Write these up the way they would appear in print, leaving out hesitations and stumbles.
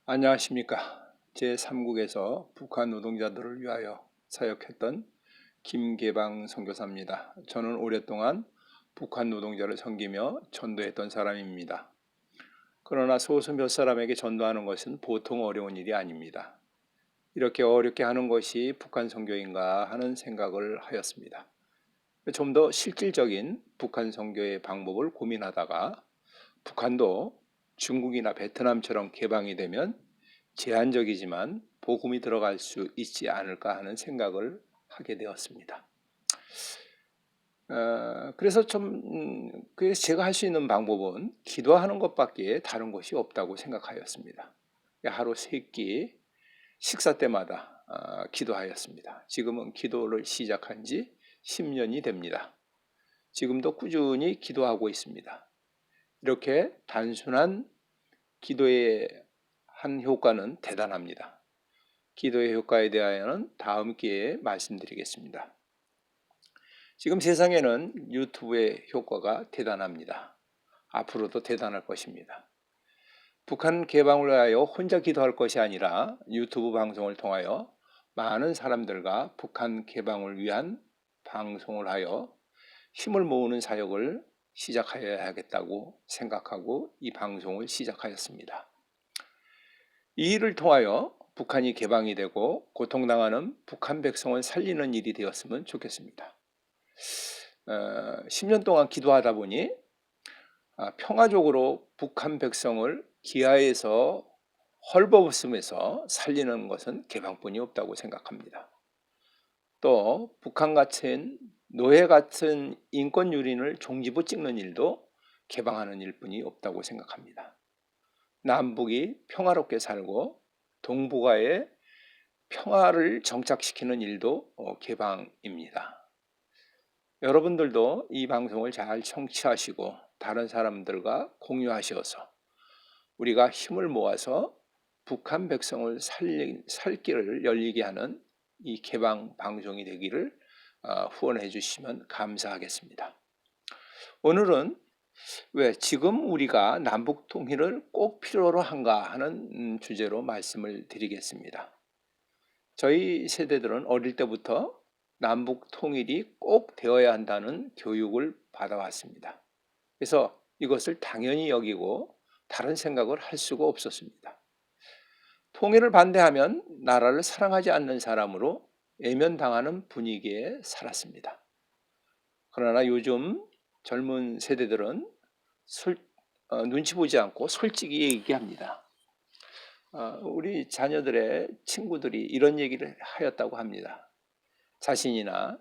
안녕하십니까. 제3국에서 북한 노동자들을 위하여 사역했던 김계방 선교사입니다. 저는 오랫동안 북한 노동자를 섬기며 전도했던 사람입니다. 그러나 소수 몇 사람에게 전도하는 것은 보통 어려운 일이 아닙니다. 이렇게 어렵게 하는 것이 북한 선교인가 하는 생각을 하였습니다. 좀 더 실질적인 북한 선교의 방법을 고민하다가 북한도 중국이나 베트남처럼 개방이 되면 제한적이지만 복음이 들어갈 수 있지 않을까 하는 생각을 하게 되었습니다. 그래서 그래서 제가 할 수 있는 방법은 기도하는 것밖에 다른 것이 없다고 생각하였습니다. 하루 3끼 식사 때마다 기도하였습니다. 지금은 기도를 시작한 지 10년이 됩니다. 지금도 꾸준히 기도하고 있습니다. 이렇게 단순한 기도의 한 효과는 대단합니다. 기도의 효과에 대하여는 다음 기회에 말씀드리겠습니다. 지금 세상에는 유튜브의 효과가 대단합니다. 앞으로도 대단할 것입니다. 북한 개방을 위하여 혼자 기도할 것이 아니라 유튜브 방송을 통하여 많은 사람들과 북한 개방을 위한 방송을 하여 힘을 모으는 사역을 시작하여야 하겠다고 생각하고 이 방송을 시작하였습니다. 이 일을 통하여 북한이 개방이 되고 고통당하는 북한 백성을 살리는 일이 되었으면 좋겠습니다. 10년 동안 기도하다 보니 평화적으로 북한 백성을 기아에서 헐벗음에서 살리는 것은 개방뿐이 없다고 생각합니다. 또 북한 같은 노예 같은 인권 유린을 종지부 찍는 일도 개방하는 일뿐이 없다고 생각합니다. 남북이 평화롭게 살고 동북아에 평화를 정착시키는 일도 개방입니다. 여러분들도 이 방송을 잘 청취하시고 다른 사람들과 공유하셔서 우리가 힘을 모아서 북한 백성을 살 길을 열리게 하는 이 개방 방송이 되기를 후원해 주시면 감사하겠습니다. 오늘은 왜 지금 우리가 남북 통일을 꼭 필요로 한가 하는 주제로 말씀을 드리겠습니다. 저희 세대들은 어릴 때부터 남북 통일이 꼭 되어야 한다는 교육을 받아왔습니다. 그래서 이것을 당연히 여기고 다른 생각을 할 수가 없었습니다. 통일을 반대하면 나라를 사랑하지 않는 사람으로 외면당하는 분위기에 살았습니다. 그러나 요즘 젊은 세대들은 눈치 보지 않고 솔직히 얘기합니다. 우리 자녀들의 친구들이 이런 얘기를 하였다고 합니다. 자신이나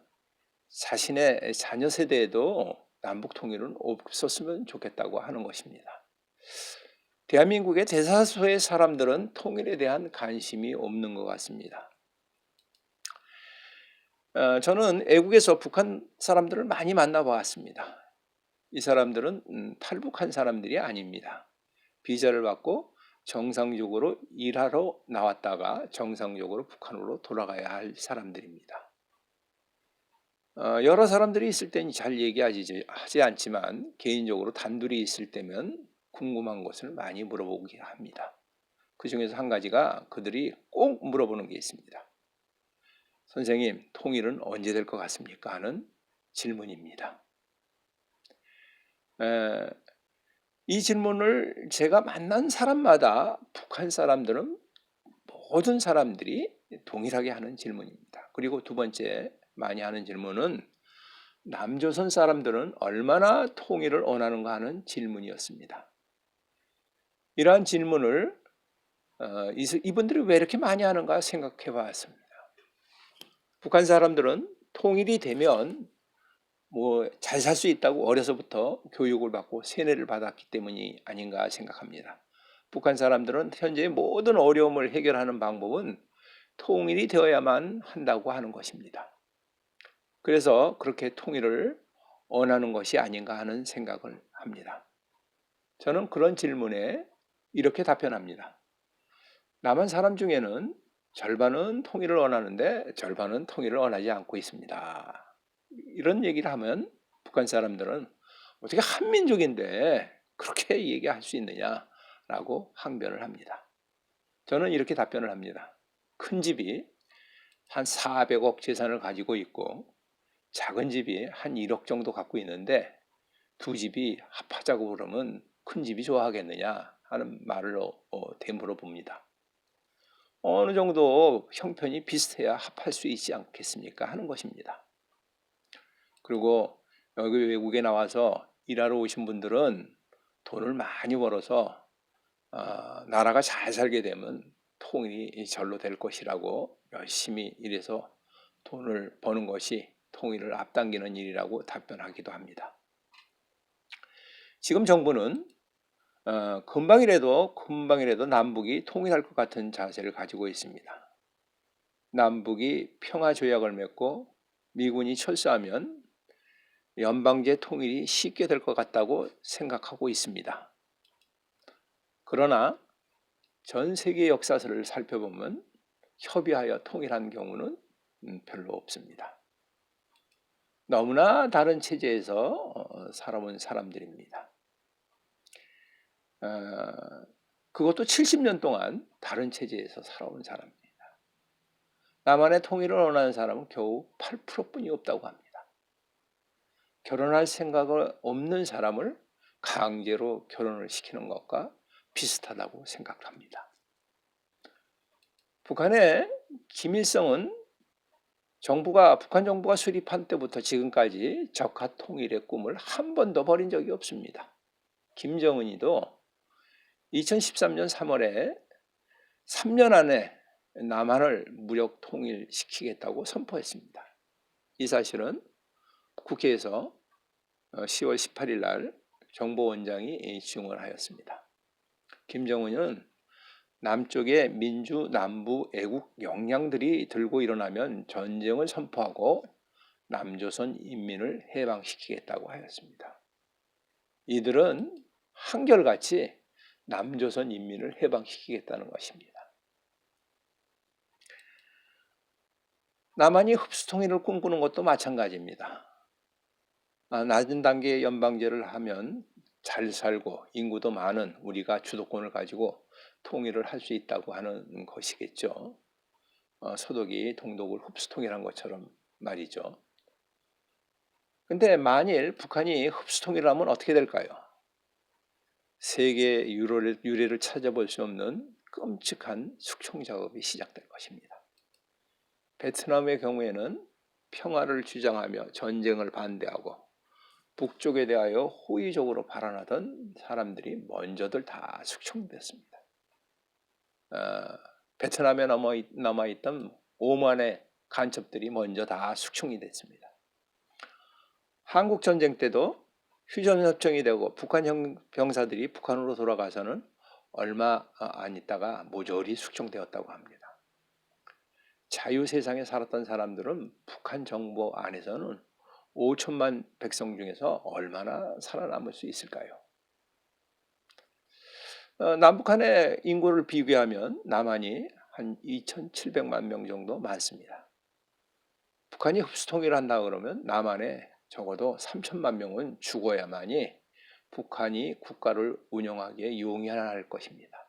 자신의 자녀 세대에도 남북 통일은 없었으면 좋겠다고 하는 것입니다. 대한민국의 대다수의 사람들은 통일에 대한 관심이 없는 것 같습니다. 저는 외국에서 북한 사람들을 많이 만나보았습니다. 이 사람들은 탈북한 사람들이 아닙니다. 비자를 받고 정상적으로 일하러 나왔다가 정상적으로 북한으로 돌아가야 할 사람들입니다. 여러 사람들이 있을 때는 잘 얘기하지 않지만 개인적으로 단둘이 있을 때면 궁금한 것을 많이 물어보게 합니다. 그 중에서 한 가지가 그들이 꼭 물어보는 게 있습니다. 선생님, 통일은 언제 될 것 같습니까? 하는 질문입니다. 이 질문을 제가 만난 사람마다 북한 사람들은 모든 사람들이 동일하게 하는 질문입니다. 그리고 두 번째 많이 하는 질문은 남조선 사람들은 얼마나 통일을 원하는가 하는 질문이었습니다. 이러한 질문을 이분들이 왜 이렇게 많이 하는가 생각해 봤습니다. 북한 사람들은 통일이 되면 잘 살 수 있다고 어려서부터 교육을 받고 세뇌를 받았기 때문이 아닌가 생각합니다. 북한 사람들은 현재의 모든 어려움을 해결하는 방법은 통일이 되어야만 한다고 하는 것입니다. 그래서 그렇게 통일을 원하는 것이 아닌가 하는 생각을 합니다. 저는 그런 질문에 이렇게 답변합니다. 남한 사람 중에는 절반은 통일을 원하는데 절반은 통일을 원하지 않고 있습니다. 이런 얘기를 하면 북한 사람들은 어떻게 한민족인데 그렇게 얘기할 수 있느냐라고 항변을 합니다. 저는 이렇게 답변을 합니다. 큰 집이 한 400억 재산을 가지고 있고 작은 집이 한 1억 정도 갖고 있는데 두 집이 합하자고 그러면 큰 집이 좋아하겠느냐 하는 말로 되물어 봅니다. 어느 정도 형편이 비슷해야 합할 수 있지 않겠습니까 하는 것입니다. 그리고 여기 외국에 나와서 일하러 오신 분들은 돈을 많이 벌어서 나라가 잘 살게 되면 통일이 절로 될 것이라고 열심히 일해서 돈을 버는 것이 통일을 앞당기는 일이라고 답변하기도 합니다. 지금 정부는 금방이라도 남북이 통일할 것 같은 자세를 가지고 있습니다. 남북이 평화조약을 맺고 미군이 철수하면 연방제 통일이 쉽게 될 것 같다고 생각하고 있습니다. 그러나 전 세계 역사를 살펴보면 협의하여 통일한 경우는 별로 없습니다. 너무나 다른 체제에서 살아온 사람들입니다. 그것도 70년 동안 다른 체제에서 살아온 사람입니다. 남한의 통일을 원하는 사람은 겨우 8%뿐이 없다고 합니다. 결혼할 생각을 없는 사람을 강제로 결혼을 시키는 것과 비슷하다고 생각합니다. 북한의 김일성은 북한 정부가 수립한 때부터 지금까지 적화 통일의 꿈을 한 번도 버린 적이 없습니다. 김정은이도 2013년 3월에 3년 안에 남한을 무력 통일시키겠다고 선포했습니다. 이 사실은 국회에서 10월 18일 날 정보원장이 증언하였습니다. 김정은은 남쪽의 민주 남부 애국 역량들이 들고 일어나면 전쟁을 선포하고 남조선 인민을 해방시키겠다고 하였습니다. 이들은 한결같이 남조선 인민을 해방시키겠다는 것입니다. 남한이 흡수통일을 꿈꾸는 것도 마찬가지입니다. 낮은 단계의 연방제를 하면 잘 살고 인구도 많은 우리가 주도권을 가지고 통일을 할 수 있다고 하는 것이겠죠. 서독이 동독을 흡수통일한 것처럼 말이죠. 근데 만일 북한이 흡수통일하면 어떻게 될까요? 세계 유례를 찾아볼 수 없는 끔찍한 숙청 작업이 시작될 것입니다. 베트남의 경우에는 평화를 주장하며 전쟁을 반대하고 북쪽에 대하여 호의적으로 발언하던 사람들이 먼저들 다 숙청됐습니다. 베트남에 남아있던 오만의 간첩들이 먼저 다 숙청이 됐습니다. 한국전쟁 때도 휴전협정이 되고 북한 병사들이 북한으로 돌아가서는 얼마 안 있다가 모조리 숙청되었다고 합니다. 자유세상에 살았던 사람들은 북한 정부 안에서는 5천만 백성 중에서 얼마나 살아남을 수 있을까요? 남북한의 인구를 비교하면 남한이 한 2,700만 명 정도 많습니다. 북한이 흡수통일을 한다 그러면 남한에 적어도 3천만 명은 죽어야만이 북한이 국가를 운영하기에 용이할 것입니다.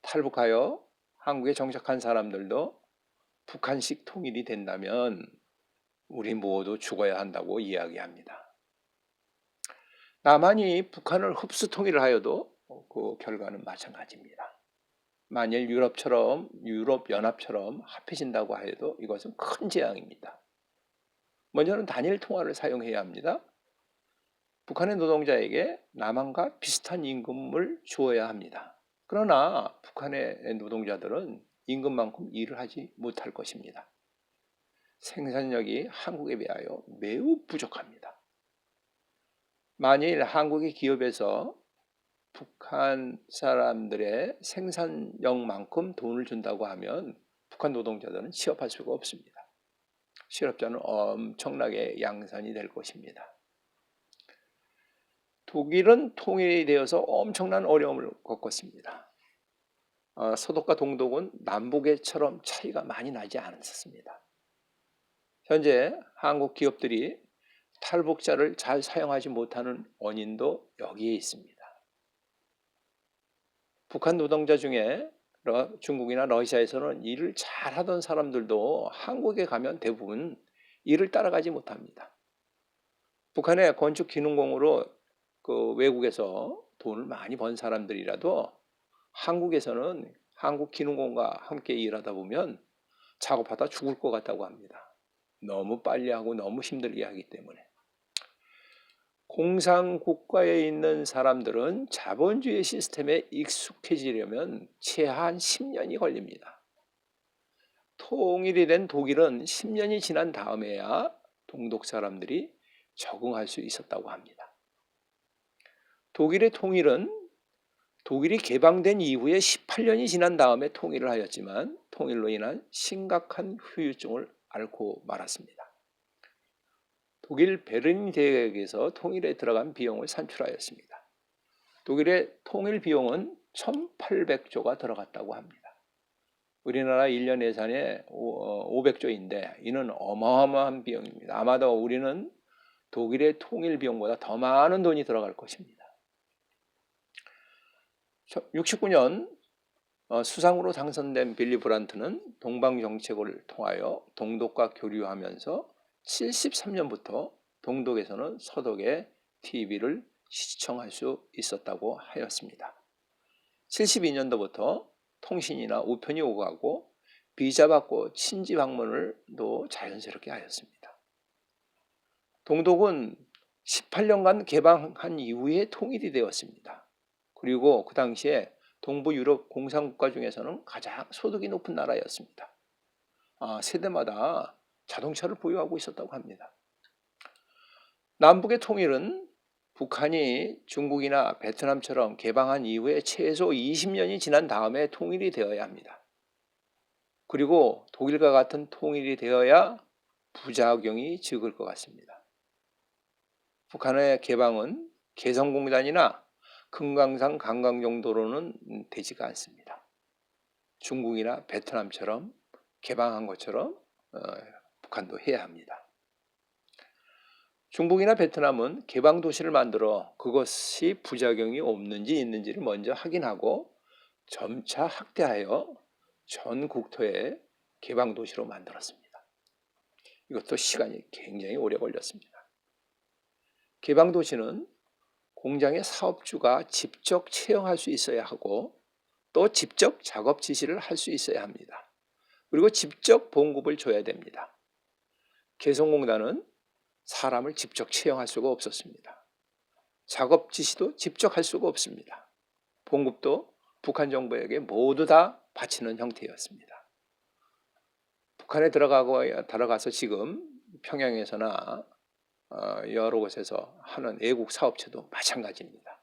탈북하여 한국에 정착한 사람들도 북한식 통일이 된다면 우리 모두 죽어야 한다고 이야기합니다. 남한이 북한을 흡수통일을 하여도 그 결과는 마찬가지입니다. 만일 유럽연합처럼 합해진다고 해도 이것은 큰 재앙입니다. 먼저는 단일 통화를 사용해야 합니다. 북한의 노동자에게 남한과 비슷한 임금을 주어야 합니다. 그러나 북한의 노동자들은 임금만큼 일을 하지 못할 것입니다. 생산력이 한국에 비하여 매우 부족합니다. 만일 한국의 기업에서 북한 사람들의 생산력만큼 돈을 준다고 하면 북한 노동자들은 취업할 수가 없습니다. 실업자는 엄청나게 양산이 될 것입니다. 독일은 통일이 되어서 엄청난 어려움을 겪었습니다. 서독과 동독은 남북에처럼 차이가 많이 나지 않았습니다. 현재 한국 기업들이 탈북자를 잘 사용하지 못하는 원인도 여기에 있습니다. 북한 노동자 중에 중국이나 러시아에서는 일을 잘하던 사람들도 한국에 가면 대부분 일을 따라가지 못합니다. 북한의 건축 기능공으로 그 외국에서 돈을 많이 번 사람들이라도 한국에서는 한국 기능공과 함께 일하다 보면 작업하다 죽을 것 같다고 합니다. 너무 빨리 하고 너무 힘들게 하기 때문에. 공산국가에 있는 사람들은 자본주의 시스템에 익숙해지려면 최한 10년이 걸립니다. 통일이 된 독일은 10년이 지난 다음에야 동독 사람들이 적응할 수 있었다고 합니다. 독일의 통일은 독일이 개방된 이후에 18년이 지난 다음에 통일을 하였지만 통일로 인한 심각한 후유증을 앓고 말았습니다. 독일 베르린 대학에서 통일에 들어간 비용을 산출하였습니다. 독일의 통일 비용은 1800조가 들어갔다고 합니다. 우리나라 1년 예산에 500조인데 이는 어마어마한 비용입니다. 아마도 우리는 독일의 통일 비용보다 더 많은 돈이 들어갈 것입니다. 69년 수상으로 당선된 빌리 브란트는 동방정책을 통하여 동독과 교류하면서 73년부터 동독에서는 서독의 TV를 시청할 수 있었다고 하였습니다. 72년도부터 통신이나 우편이 오가고 비자 받고 친지 방문을도 자연스럽게 하였습니다. 동독은 18년간 개방한 이후에 통일이 되었습니다. 그리고 그 당시에 동부 유럽 공산국가 중에서는 가장 소득이 높은 나라였습니다. 세대마다 자동차를 보유하고 있었다고 합니다. 남북의 통일은 북한이 중국이나 베트남처럼 개방한 이후에 최소 20년이 지난 다음에 통일이 되어야 합니다. 그리고 독일과 같은 통일이 되어야 부작용이 적을 것 같습니다. 북한의 개방은 개성공단이나 금강산 관광 정도로는 되지가 않습니다. 중국이나 베트남처럼 개방한 것처럼 북한도 해야 합니다. 중국이나 베트남은 개방 도시를 만들어 그것이 부작용이 없는지 있는지를 먼저 확인하고 점차 확대하여 전 국토에 개방 도시로 만들었습니다. 이것도 시간이 굉장히 오래 걸렸습니다. 개방 도시는 공장의 사업주가 직접 채용할 수 있어야 하고 또 직접 작업 지시를 할 수 있어야 합니다. 그리고 직접 봉급을 줘야 됩니다. 개성공단은 사람을 직접 채용할 수가 없었습니다. 작업 지시도 직접 할 수가 없습니다. 봉급도 북한 정부에게 모두 다 바치는 형태였습니다. 북한에 들어가서 지금 평양에서나 여러 곳에서 하는 애국 사업체도 마찬가지입니다.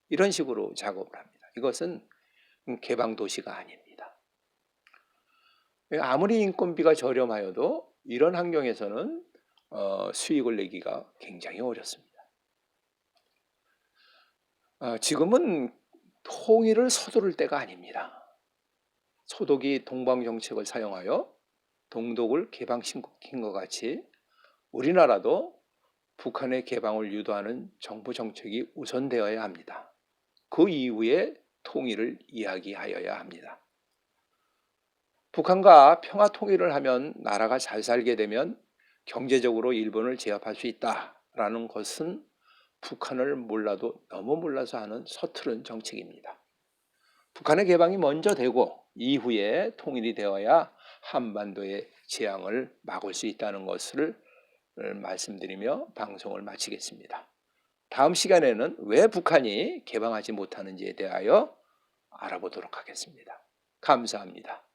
이런 식으로 작업을 합니다. 이것은 개방 도시가 아닙니다. 아무리 인건비가 저렴하여도 이런 환경에서는 수익을 내기가 굉장히 어렵습니다. 지금은 통일을 서두를 때가 아닙니다. 소독이 동방정책을 사용하여 동독을 개방시킨 것 같이 우리나라도 북한의 개방을 유도하는 정부 정책이 우선되어야 합니다. 그 이후에 통일을 이야기하여야 합니다. 북한과 평화 통일을 하면 나라가 잘 살게 되면 경제적으로 일본을 제압할 수 있다라는 것은 북한을 몰라도 너무 몰라서 하는 서투른 정책입니다. 북한의 개방이 먼저 되고 이후에 통일이 되어야 한반도의 재앙을 막을 수 있다는 것을 말씀드리며 방송을 마치겠습니다. 다음 시간에는 왜 북한이 개방하지 못하는지에 대하여 알아보도록 하겠습니다. 감사합니다.